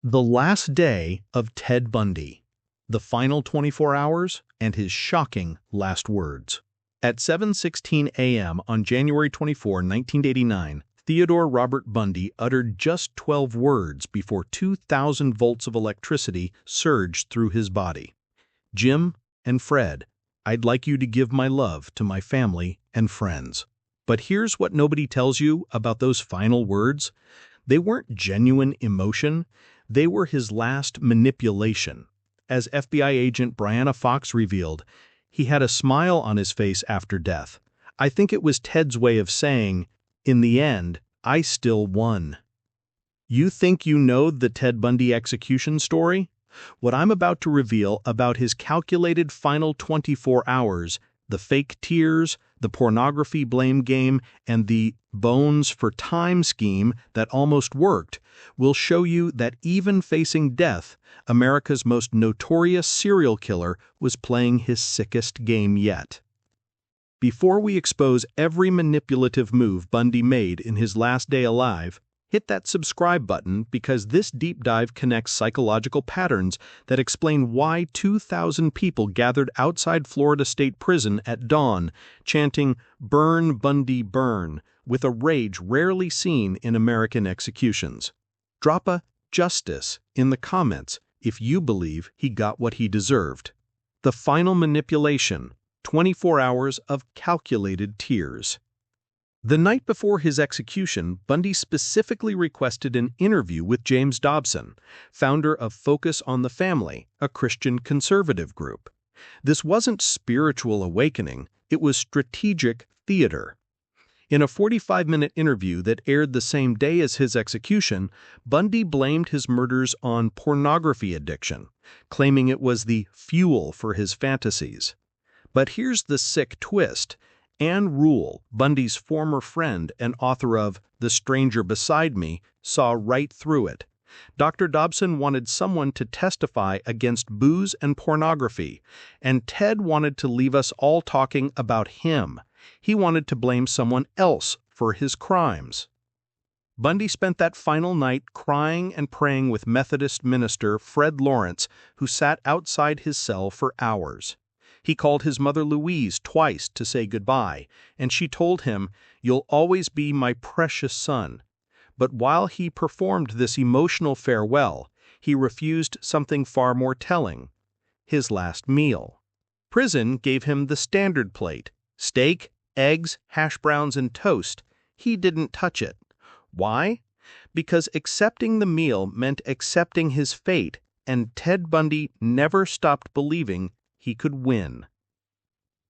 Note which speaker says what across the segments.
Speaker 1: The last day of Ted Bundy, the final 24 hours, and his shocking last words. At 7:16 a.m. on January 24, 1989, Theodore Robert Bundy uttered just 12 words before 2,000 volts of electricity surged through his body. "Jim and Fred, I'd like you to give my love to my family and friends." But here's what nobody tells you about those final words. They weren't genuine emotion. They were his last manipulation. As FBI agent Brianna Fox revealed, he had a smile on his face after death. I think it was Ted's way of saying, "In the end, I still won." You think you know the Ted Bundy execution story? What I'm about to reveal about his calculated final 24 hours, the fake tears, the pornography blame game, and the bones for time scheme that almost worked, will show you that even facing death, America's most notorious serial killer was playing his sickest game yet. Before we expose every manipulative move Bundy made in his last day alive, hit that subscribe button because this deep dive connects psychological patterns that explain why 2,000 people gathered outside Florida State Prison at dawn, chanting, "Burn, Bundy, burn," with a rage rarely seen in American executions. Drop a "justice" in the comments if you believe he got what he deserved. The final manipulation, 24 hours of calculated tears. The night before his execution, Bundy specifically requested an interview with James Dobson, founder of Focus on the Family, a Christian conservative group. This wasn't spiritual awakening, it was strategic theater. In a 45-minute interview that aired the same day as his execution, Bundy blamed his murders on pornography addiction, claiming it was the fuel for his fantasies. But here's the sick twist. Ann Rule, Bundy's former friend and author of The Stranger Beside Me, saw right through it. Dr. Dobson wanted someone to testify against booze and pornography, and Ted wanted to leave us all talking about him. He wanted to blame someone else for his crimes. Bundy spent that final night crying and praying with Methodist minister Fred Lawrence, who sat outside his cell for hours. He called his mother Louise twice to say goodbye, and she told him, "You'll always be my precious son." But while he performed this emotional farewell, he refused something far more telling: his last meal. Prison gave him the standard plate: steak, eggs, hash browns, and toast. He didn't touch it. Why? Because accepting the meal meant accepting his fate, and Ted Bundy never stopped believing he could win.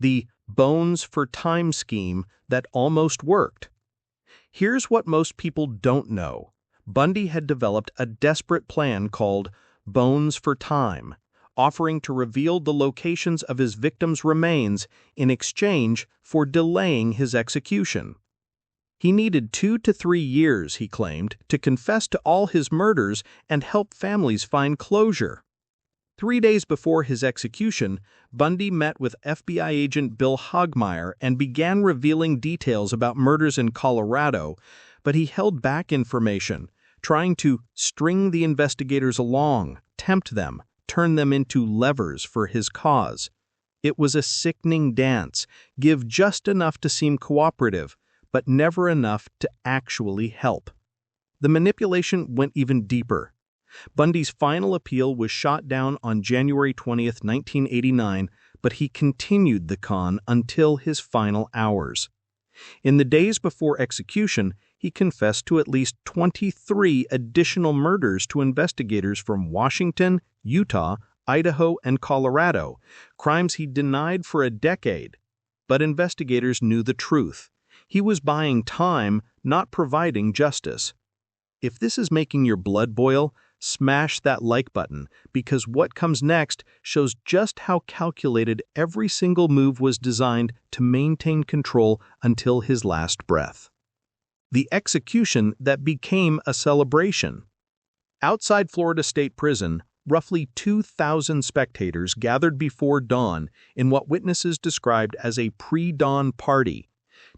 Speaker 1: The bones for time scheme that almost worked. Here's what most people don't know. Bundy had developed a desperate plan called Bones for Time, offering to reveal the locations of his victims' remains in exchange for delaying his execution. He needed 2 to 3 years, he claimed, to confess to all his murders and help families find closure. 3 days before his execution, Bundy met with FBI agent Bill Hogmeyer and began revealing details about murders in Colorado, but he held back information, trying to string the investigators along, tempt them, turn them into levers for his cause. It was a sickening dance, give just enough to seem cooperative, but never enough to actually help. The manipulation went even deeper. Bundy's final appeal was shot down on January 20, 1989, but he continued the con until his final hours. In the days before execution, he confessed to at least 23 additional murders to investigators from Washington, Utah, Idaho, and Colorado, crimes he denied for a decade. But investigators knew the truth. He was buying time, not providing justice. If this is making your blood boil, smash that like button, because what comes next shows just how calculated every single move was designed to maintain control until his last breath. The execution that became a celebration. Outside Florida State Prison, roughly 2,000 spectators gathered before dawn in what witnesses described as a pre-dawn party.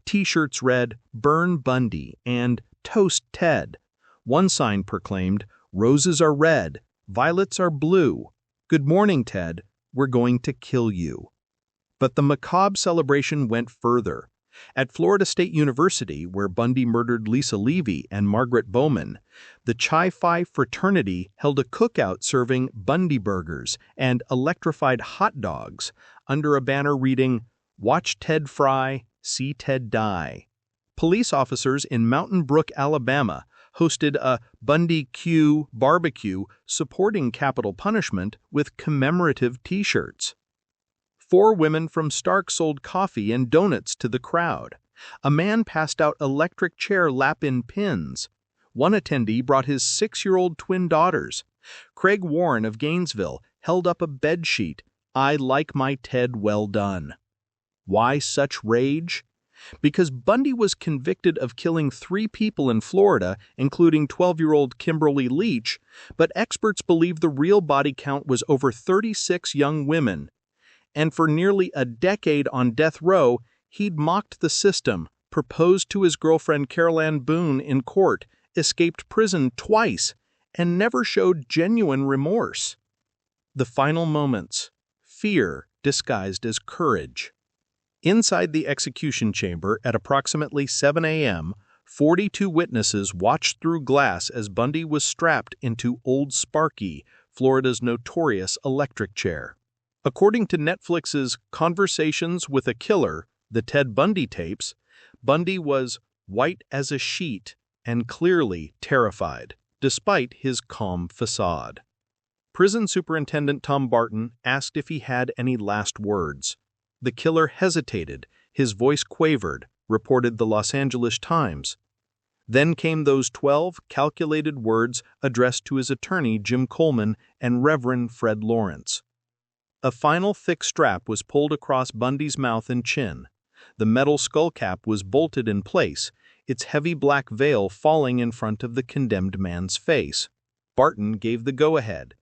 Speaker 1: T-shirts read, "Burn Bundy" and "Toast Ted." One sign proclaimed, Roses are red, violets are blue. Good morning, Ted. We're going to kill you. But the macabre celebration went further. At Florida State University, where Bundy murdered Lisa Levy and Margaret Bowman, the Chi Phi fraternity held a cookout serving Bundy burgers and electrified hot dogs under a banner reading, "Watch Ted fry, see Ted die." Police officers in Mountain Brook, Alabama, hosted a Bundy Q barbecue supporting capital punishment with commemorative T-shirts. 4 women from Stark sold coffee and donuts to the crowd. A man passed out electric chair lap-in pins. One attendee brought his 6-year-old twin daughters. Craig Warren of Gainesville held up a bedsheet, "I like my Ted well done." Why such rage? Because Bundy was convicted of killing 3 people in Florida, including 12-year-old Kimberly Leach, but experts believe the real body count was over 36 young women. And for nearly a decade on death row, he'd mocked the system, proposed to his girlfriend Carol Ann Boone in court, escaped prison twice, and never showed genuine remorse. The final moments. Fear disguised as courage. Inside the execution chamber at approximately 7 a.m., 42 witnesses watched through glass as Bundy was strapped into Old Sparky, Florida's notorious electric chair. According to Netflix's Conversations with a Killer, the Ted Bundy tapes, Bundy was white as a sheet and clearly terrified, despite his calm facade. Prison Superintendent Tom Barton asked if he had any last words. The killer hesitated, his voice quavered, reported the Los Angeles Times. Then came those 12 calculated words addressed to his attorney Jim Coleman and Reverend Fred Lawrence. A final thick strap was pulled across Bundy's mouth and chin. The metal skull cap was bolted in place, its heavy black veil falling in front of the condemned man's face. Barton gave the go-ahead.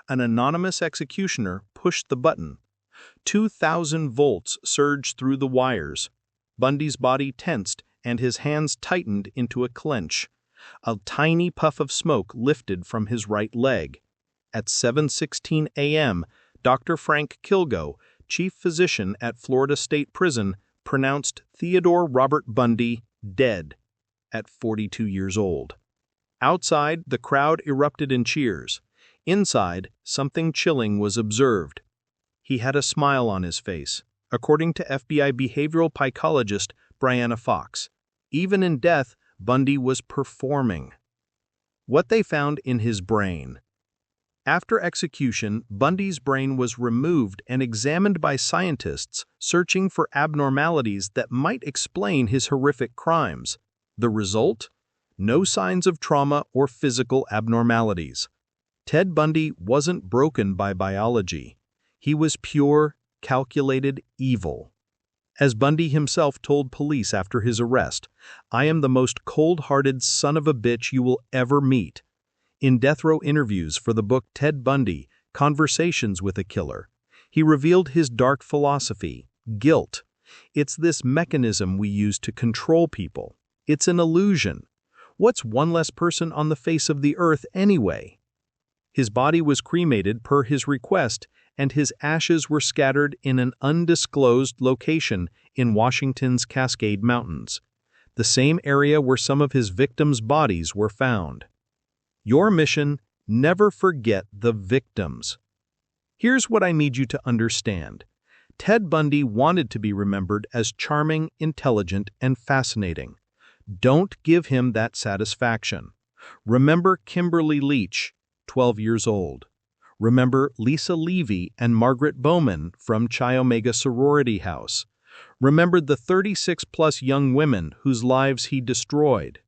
Speaker 1: An anonymous executioner pushed the button. 2,000 volts surged through the wires. Bundy's body tensed and his hands tightened into a clench. A tiny puff of smoke lifted from his right leg. At 7:16 a.m., Dr. Frank Kilgo, chief physician at Florida State Prison, pronounced Theodore Robert Bundy dead at 42 years old. Outside, the crowd erupted in cheers. Inside, something chilling was observed. He had a smile on his face, according to FBI behavioral psychologist Brianna Fox. Even in death, Bundy was performing. What they found in his brain. After execution, Bundy's brain was removed and examined by scientists searching for abnormalities that might explain his horrific crimes. The result? No signs of trauma or physical abnormalities. Ted Bundy wasn't broken by biology. He was pure, calculated evil. As Bundy himself told police after his arrest, "I am the most cold-hearted son of a bitch you will ever meet." In death row interviews for the book Ted Bundy, Conversations with a Killer, he revealed his dark philosophy, guilt. It's this mechanism we use to control people. It's an illusion. What's one less person on the face of the earth anyway? His body was cremated per his request, and his ashes were scattered in an undisclosed location in Washington's Cascade Mountains, the same area where some of his victims' bodies were found. Your mission: never forget the victims. Here's what I need you to understand. Ted Bundy wanted to be remembered as charming, intelligent, and fascinating. Don't give him that satisfaction. Remember Kimberly Leach, 12 years old. Remember Lisa Levy and Margaret Bowman from Chi Omega Sorority House. Remember the 36-plus young women whose lives he destroyed.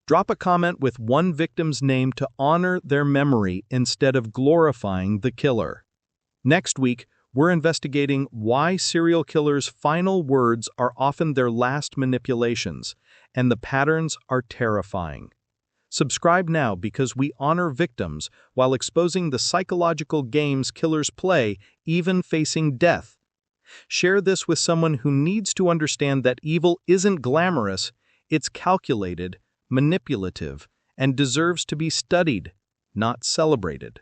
Speaker 1: Drop a comment with one victim's name to honor their memory instead of glorifying the killer. Next week, we're investigating why serial killers' final words are often their last manipulations, and the patterns are terrifying. Subscribe now because we honor victims while exposing the psychological games killers play, even facing death. Share this with someone who needs to understand that evil isn't glamorous, it's calculated, manipulative, and deserves to be studied, not celebrated.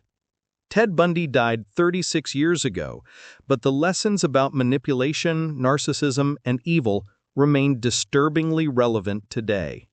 Speaker 1: Ted Bundy died 36 years ago, but the lessons about manipulation, narcissism, and evil remain disturbingly relevant today.